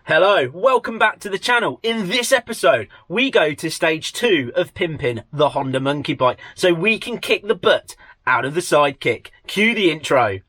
Hello, welcome back to the channel. In this episode, we go to stage 2 of pimping the Honda Monkey bike so we can kick the butt out of the sidekick. Cue the intro.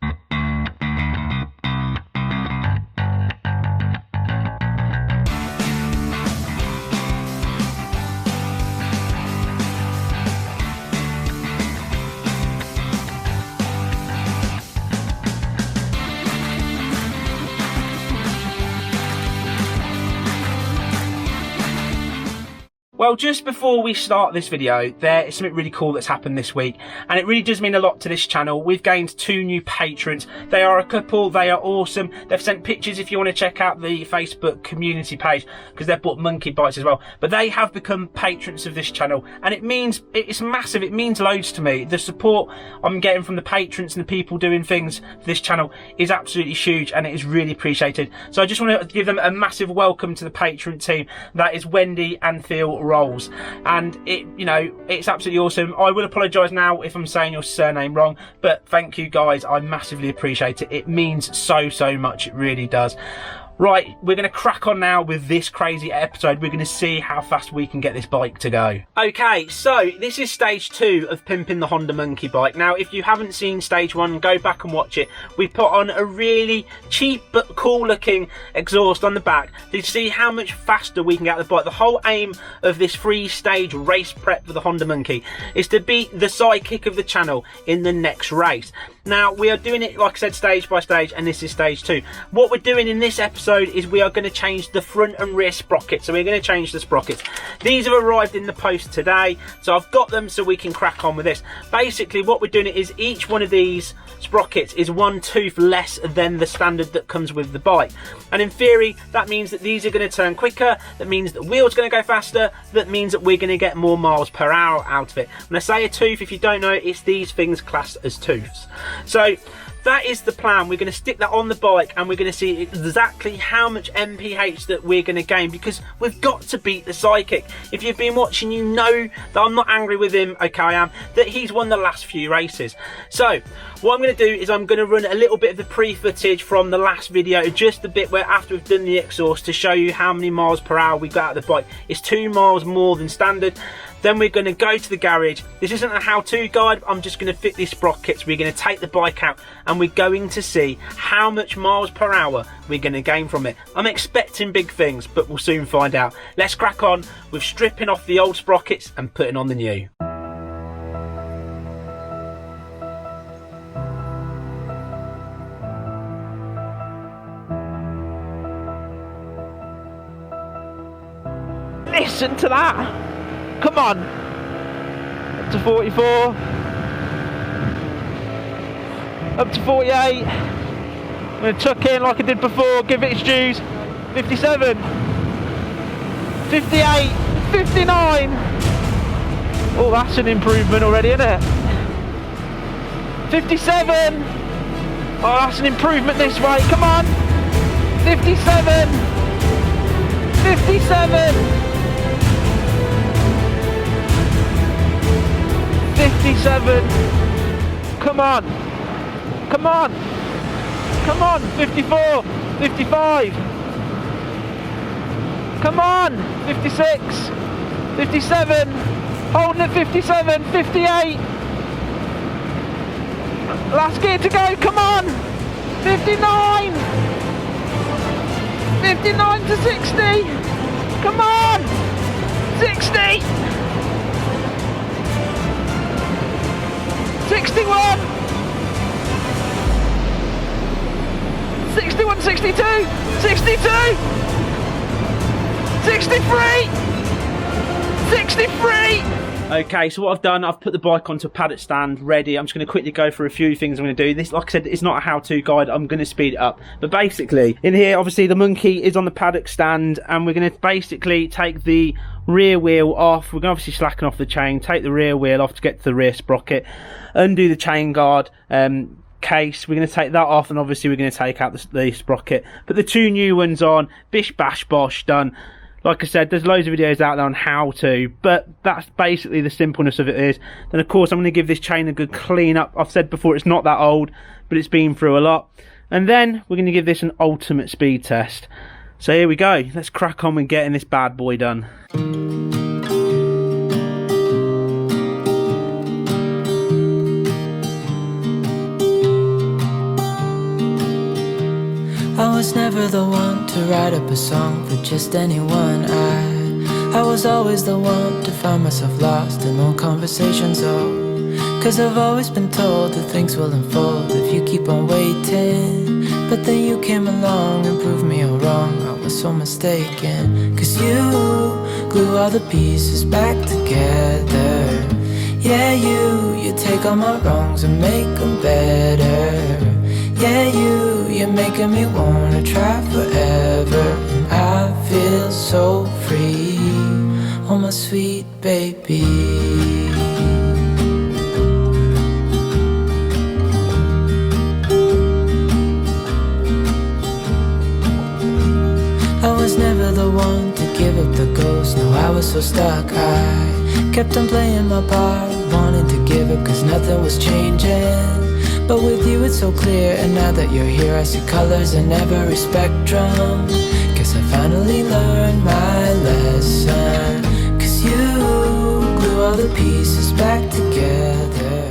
Well, just before we start this video, there is something really cool that's happened this week, and it really does mean a lot to this channel. We've gained 2 new patrons. They are a couple, they are awesome. They've sent pictures if you want to check out the Facebook community page, because they've bought monkey bikes as well. But they have become patrons of this channel, and it's massive. It means loads to me. The support I'm getting from the patrons and the people doing things for this channel is absolutely huge, and it is really appreciated. So I just want to give them a massive welcome to the patron team. That is Wendy and Phil Rolls, and it's absolutely awesome. I will apologise now if I'm saying your surname wrong, but thank you guys, I massively appreciate it. It means so much, it really does. Right, we're going to crack on now with this crazy episode. We're going to see how fast we can get this bike to go. Okay, so this is stage 2 of pimping the Honda Monkey bike. Now, if you haven't seen stage 1, go back and watch it. We put on a really cheap but cool looking exhaust on the back to see how much faster we can get the bike. The whole aim of this 3-stage race prep for the Honda Monkey is to beat the sidekick of the channel in the next race. Now, we are doing it, like I said, stage by stage, and this is stage 2. What we're doing in this episode is we are going to change the front and rear sprockets. So we're going to change the sprockets. These have arrived in the post today, so I've got them so we can crack on with this. Basically, what we're doing is each one of these sprockets is 1 tooth less than the standard that comes with the bike. And in theory, that means that these are going to turn quicker. That means that the wheel's going to go faster. That means that we're going to get more miles per hour out of it. When I say a tooth, if you don't know, it's these things classed as tooths. So that is the plan. We're going to stick that on the bike, and we're going to see exactly how much MPH that we're going to gain, because we've got to beat the sidekick. If you've been watching, you know that I'm not angry with him. Okay, I am. That he's won the last few races. So what I'm going to do is I'm going to run a little bit of the pre-footage from the last video, just a bit where after we've done the exhaust, to show you how many miles per hour we got out of the bike. It's 2 miles more than standard. Then we're going to go to the garage. This isn't a how-to guide. I'm just going to fit these sprockets. We're going to take the bike out, and we're going to see how much miles per hour we're going to gain from it. I'm expecting big things, but we'll soon find out. Let's crack on with stripping off the old sprockets and putting on the new. Listen to that. Come on, up to 44, up to 48, I'm going to tuck in like I did before, give it its dues, 57, 58, 59, oh that's an improvement already, isn't it? 57, oh that's an improvement this way, come on, 57, 57, 57, come on, come on, come on, 54, 55, come on, 56, 57, holding at 57, 58, last gear to go, come on, 59, 59 to 60, come on, 60, 61, 61, 62, 62, 63, 63. Okay, so what I've done, I've put the bike onto a paddock stand ready. I'm just going to quickly go through a few things I'm going to do. This, like I said, it's not a how-to guide. I'm going to speed it up. But basically, in here, obviously, the monkey is on the paddock stand, and we're going to basically take the rear wheel off. We're going to obviously slacken off the chain, take the rear wheel off to get to the rear sprocket, undo the chain guard case. We're going to take that off, and obviously we're going to take out the sprocket. Put the 2 new ones on. Bish, bash, bosh, done. Like I said, there's loads of videos out there on how to, but that's basically the simpleness of it is. Then of course I'm going to give this chain a good clean up. I've said before it's not that old, but it's been through a lot. And then we're going to give this an ultimate speed test. So here we go, let's crack on with getting this bad boy done. I was never the one to write up a song for just anyone. I was always the one to find myself lost in old conversations. Oh, 'cause I've always been told that things will unfold if you keep on waiting. But then you came along and proved me all wrong. I was so mistaken, 'cause you glue all the pieces back together. Yeah, you take all my wrongs and make them better. Yeah, you're making me wanna try forever. And I feel so free, oh my sweet baby. I was never the one to give up the ghost. No, I was so stuck. I kept on playing my part, wanting to give up 'cause nothing was changing. But with you it's so clear, and now that you're here I see colors in every spectrum. Guess I finally learned my lesson, 'cause you glue all the pieces back together.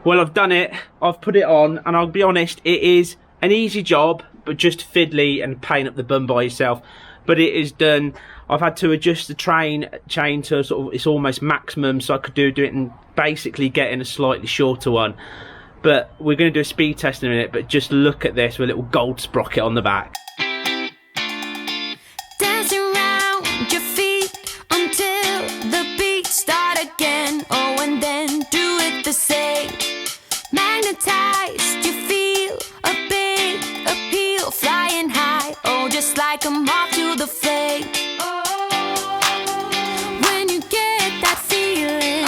Well, I've done it, I've put it on, and I'll be honest, it is an easy job, but just fiddly and paying up the bum by yourself. But it is done. I've had to adjust the chain to sort of, it's almost maximum, so I could do it and basically get in a slightly shorter one. But we're going to do a speed test in a minute, but just look at this with a little gold sprocket on the back. Dancing around your feet until the beat start again. Oh, and then do it the same. Magnetized, you feel a big appeal, flying high. Oh, just like a moth to the flame. When you get that feeling,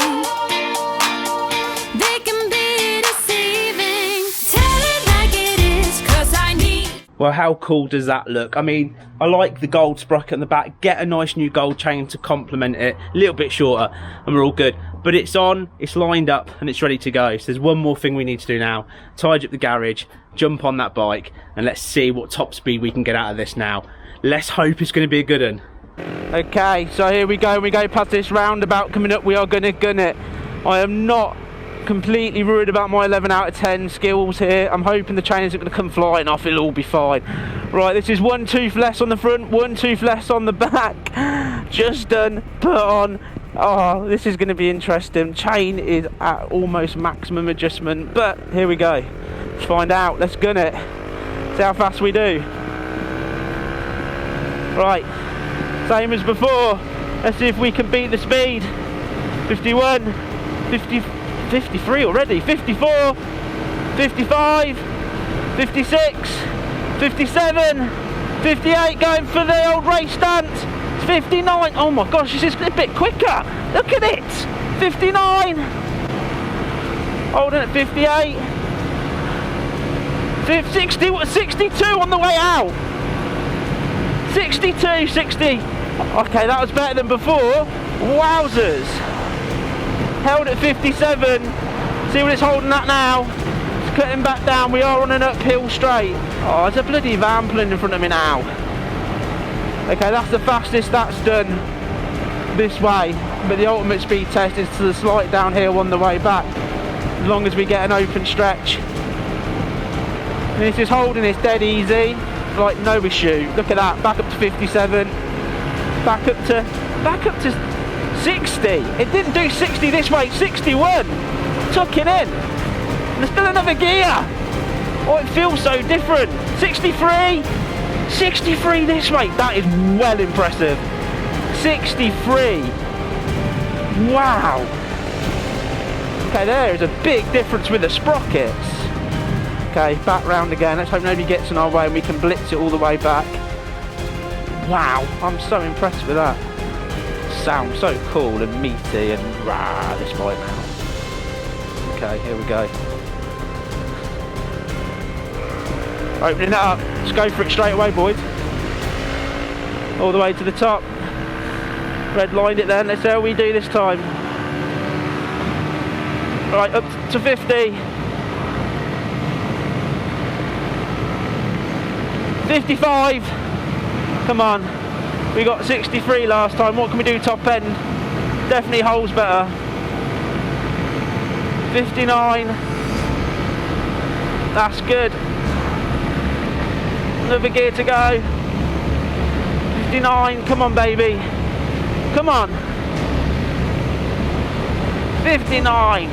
they can be deceiving. Tell it like it is, 'cause I need. Well, how cool does that look? I mean, I like the gold sprocket on the back. Get a nice new gold chain to complement it. A little bit shorter and we're all good. But it's on, it's lined up, and it's ready to go. So there's one more thing we need to do now. Tidy up the garage, jump on that bike, and let's see what top speed we can get out of this now. Let's hope it's going to be a good one. Okay, so here we go past this roundabout coming up. We are going to gun it. I am not completely worried about my 11 out of 10 skills here. I'm hoping the chain isn't going to come flying off, it'll all be fine. Right, this is one tooth less on the front, one tooth less on the back. Just done, put on. Oh, this is going to be interesting. Chain is at almost maximum adjustment, but here we go. Let's find out, let's gun it. See how fast we do. Right, same as before. Let's see if we can beat the speed. 51, 50, 53 already, 54, 55, 56, 57, 58, going for the old race stance. 59, oh my gosh, this is a bit quicker. Look at it, 59, holding at 58, 60, 62 on the way out, 62, 60, okay, that was better than before. Wowzers. Held at 57, see what it's holding at now. It's cutting back down, we are on an uphill straight. Oh, there's a bloody van pulling in front of me now. Okay, that's the fastest that's done this way, but the ultimate speed test is to the slight downhill on the way back, as long as we get an open stretch. And this is holding this dead easy, like no issue. Look at that, back up to 57, back up to 60. It didn't do 60 this way, 61. Tuck it in. And there's still another gear. Oh, it feels so different. 63. 63 this way. That is well impressive. 63. Wow. Okay, there is a big difference with the sprockets. Okay, back round again. Let's hope nobody gets in our way and we can blitz it all the way back. Wow, I'm so impressed with that. Sounds so cool and meaty and rah, this bike now. Okay, here we go. Opening it up. Let's go for it straight away, boys. All the way to the top. Red lined it then. Let's see how we do this time. Right, up to 50. 55. Come on. We got 63 last time. What can we do top end? Definitely holds better. 59. That's good. Another gear to go. 59. Come on, baby. Come on. 59.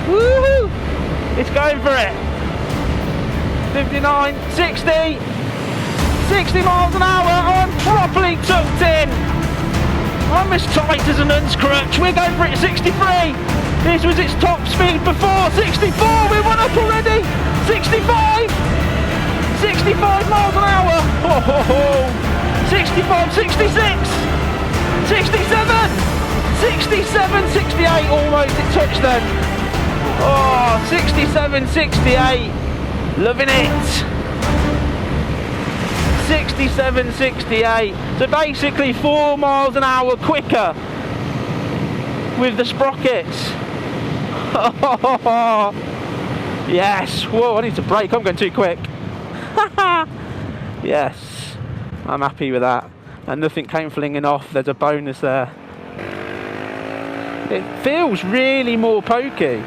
Woohoo! It's going for it. 59, 60, 60 miles an hour. I'm properly tucked in. I'm as tight as an unscrutch. We're going for it at 63. This was its top speed before. 64, we went up already. 65, 65 miles an hour. Oh, ho, ho. 65, 66, 67, 67, 68. Almost it touched then. Oh, 67, 68. Loving it. 67, 68. So basically 4 miles an hour quicker with the sprockets. Yes. Whoa, I need to brake. I'm going too quick. Yes. I'm happy with that. And nothing came flinging off. There's a bonus there. It feels really more pokey.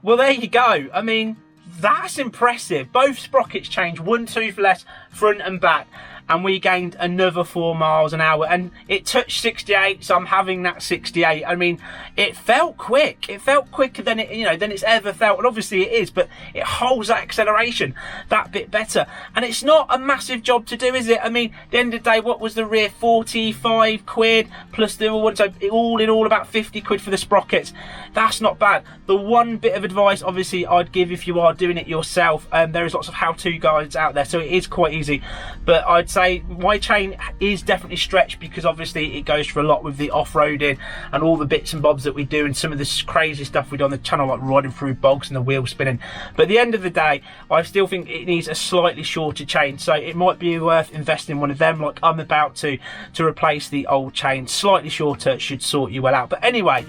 Well, there you go. I mean, that's impressive. Both sprockets changed 1 tooth less front and back, and we gained another 4 miles an hour, and it touched 68, so I'm having that 68. I mean, it felt quick. It felt quicker than than it's ever felt, and obviously it is, but it holds that acceleration that bit better. And it's not a massive job to do, is it? I mean, at the end of the day, what was the rear? 45 quid plus the other one, so all in all about 50 quid for the sprockets. That's not bad. The one bit of advice, obviously, I'd give if you are doing it yourself, there is lots of how-to guides out there, so it is quite easy, but I'd say my chain is definitely stretched because obviously it goes for a lot with the off-roading and all the bits and bobs that we do and some of this crazy stuff we do on the channel, like riding through bogs and the wheel spinning. But at the end of the day, I still think it needs a slightly shorter chain, so it might be worth investing in one of them like I'm about to replace the old chain. Slightly shorter should sort you well out. But anyway,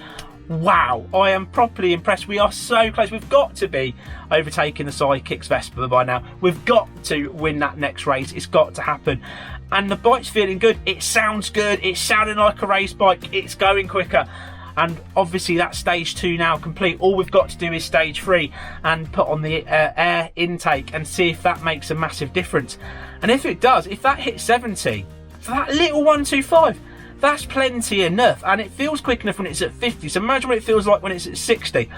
wow, I am properly impressed. We are so close. We've got to be overtaking the Sidekicks Vespa by now. We've got to win that next race. It's got to happen. And the bike's feeling good. It sounds good. It's sounding like a race bike. It's going quicker. And obviously that's stage 2 now complete. All we've got to do is stage 3 and put on the air intake and see if that makes a massive difference. And if it does, if that hits 70, for that little 125, that's plenty enough, and it feels quick enough when it's at 50, so imagine what it feels like when it's at 60.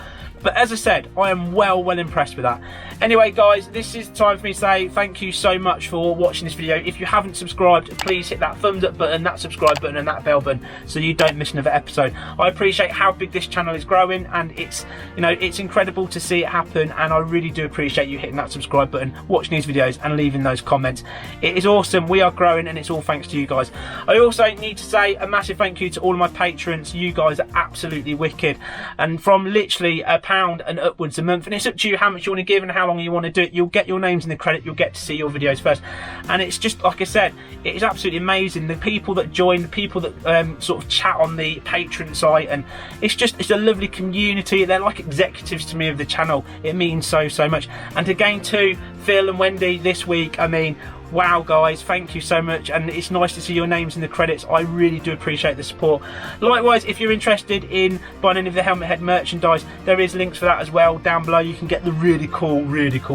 But as I said, I am well impressed with that. Anyway guys, this is time for me to say thank you so much for watching this video. If you haven't subscribed, please hit that thumbs up button, that subscribe button and that bell button so you don't miss another episode. I appreciate how big this channel is growing, and it's it's incredible to see it happen, and I really do appreciate you hitting that subscribe button, watching these videos and leaving those comments. It is awesome. We are growing, and it's all thanks to you guys. I also need to say a massive thank you to all of my patrons. You guys are absolutely wicked, and from literally £1 and upwards a month, and it's up to you how much you want to give and how long you want to do it. You'll get your names in the credit, you'll get to see your videos first, and it's just like I said, it is absolutely amazing, the people that join, the people that sort of chat on the patron site, and it's a lovely community. They're like executives to me of the channel. It means so much. And to gain 2, Phil and Wendy this week, I mean, wow guys, thank you so much, and it's nice to see your names in the credits. I really do appreciate the support. Likewise, if you're interested in buying any of the Helmet Head merchandise, there is links for that as well down below. You can get the really cool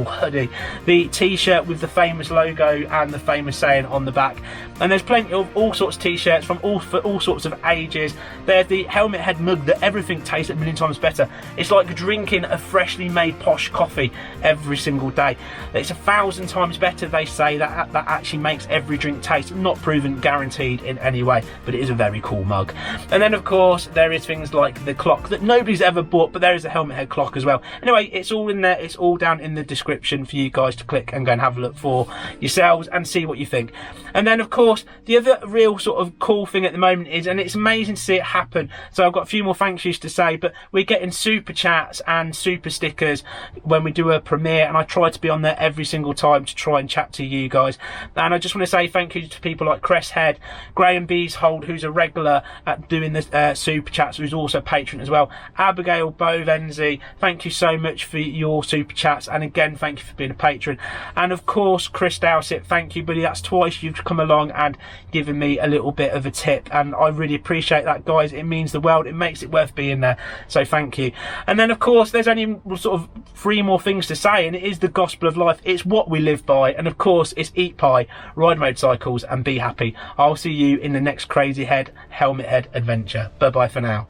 hoodie, the t-shirt with the famous logo and the famous saying on the back, and there's plenty of all sorts of t-shirts for all sorts of ages. There's the Helmet Head mug that everything tastes a million times better. It's like drinking a freshly made posh coffee every single day. It's 1,000 times better, they say. That actually makes every drink taste. Not proven, guaranteed in any way, but it is a very cool mug. And then of course there is things like the clock that nobody's ever bought, but there is a Helmet Head clock as well. Anyway, it's all in there. It's all down in the description for you guys to click and go and have a look for yourselves and see what you think. And then of course the other real sort of cool thing at the moment is, and it's amazing to see it happen, so I've got a few more thank yous to say, but we're getting super chats and super stickers when we do a premiere, and I try to be on there every single time to try and chat to you guys. guys. And I just want to say thank you to people like Cress Head, Graham Beeshold, who's a regular at doing the super chats, who's also a patron as well, Abigail Bovenzi, thank you so much for your super chats, and again thank you for being a patron. And of course Chris Dowsett, thank you buddy, that's twice you've come along and given me a little bit of a tip, and I really appreciate that guys. It means the world, it makes it worth being there, so thank you. And then of course there's only sort of 3 more things to say, and it is the gospel of life, it's what we live by, and of course it's eat pie, ride motorcycles and be happy. I'll see you in the next crazy head helmet head adventure. Bye bye for now.